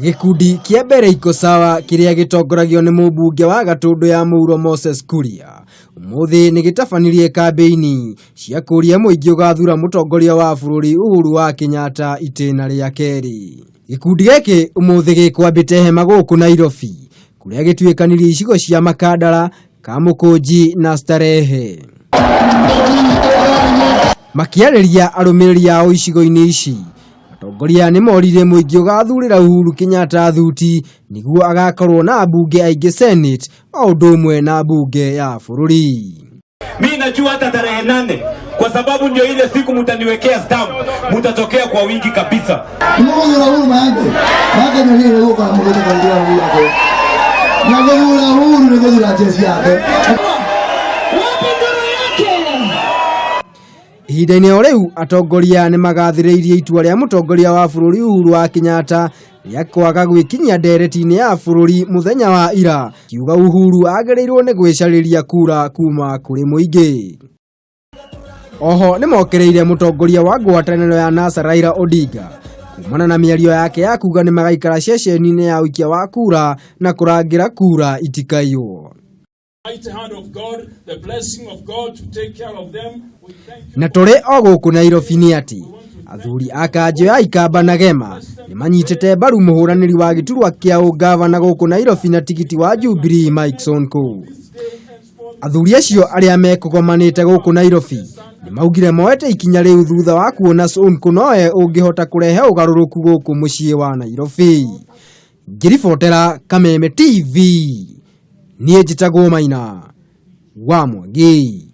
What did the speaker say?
Gikundi kia mbere iko sawa kiria gitongoragio ni mubunge wa Gatundu ya Mũuro Moses Kuria umuthi ni gitabanirie kambeini cia kuria muingi ugathura mutongoria wa bururi Uhuru wa Kenyatta itena ria keri. Gikundi giki umuthi gikwambite hema guku Nairobi kuria gituikanirie icigo cia Makandara, Kamukunji na Starehe. Makiarĩria arũmĩrĩri ao icigo-inĩ ici, atongoria nĩ morire muingi ugathurĩra Uhuru Kenyatta thuti niguo agakorwo na bunge aingĩ Senate o ũndũ ũmwe na bunge ya bũrũri. Mimi najua hata tarehe 8 kwa sababu ndio ile siku mtaniwekea stamp, mtatokea kwa wingi kabisa. Mmoja Uhuru maangu ndio ile huko mmoja kwa ndio Uhuru hapo. Na Uhuru ndio jeshi yake. Ihinda-inĩ o rĩu atongoria nĩ magathĩrĩirie itua rĩa mũtongoria wa bũrũri Uhuru wa Kenyatta rĩa kwaga gwĩkinyia ndereti-inĩ ya bũrũri mũthenya wa ira, kiuga Uhuru agĩrĩirwo nĩ gwĩcarĩria kura kuma kũrĩ mũingĩ. Oho nĩ mokereire mũtongoria wa ngwatanĩro ya NASA Raila Odinga kumana na mĩario yake ya kuga nĩ magaikara ceceni-inĩ ya ũikia wa kura na kũrangĩra kura itikaiywo. Na tũrĩ o gũkũ Nairobi nĩ atĩ athuri a kanjũ ya Ikamba na Gema nĩ manyitĩte mbaru mũhũranĩri wa gĩturwa kĩa ũgavana gũkũ Nairobi na tigiti wa Jubilee Mike Sonko. Athuri acio arĩa mekũgomanĩte gũkũ Nairobi nĩ maugire moete ikinya rĩu thutha wa kuona Sonko nowe ũngĩhota kũrehe ũgarũrũku gũkũ mũciĩ wa Nairobi. Ngĩribotera Kameme TV, niĩ njĩtagwo Maina wa Mwangi.